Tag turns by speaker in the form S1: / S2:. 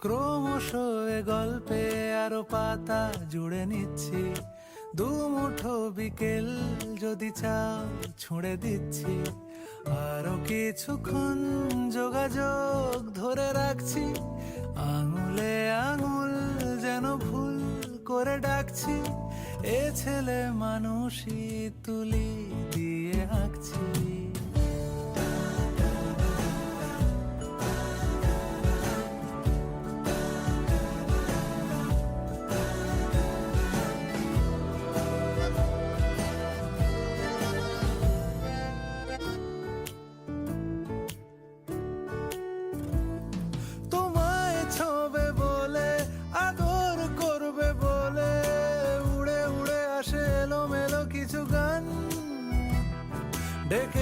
S1: ক্রমশ এ গল্পে আরো পাতা জুড়ে নিচ্ছি, দুমুঠো বিকেল যদি চাও ছুঁড়ে দিচ্ছি। আরো কিছুক্ষণ যোগাযোগ ধরে রাখছি, আঙুলে আঙুল যেন ভুল করে ডাকছি। এ ছেলে মানুষই তুলি দিয়ে আঁকছি। তোমায় ছোবে বলে, আদর করবে বলে, উড়ে উড়ে আসে এলোমেলো কিছু গান, ডেকে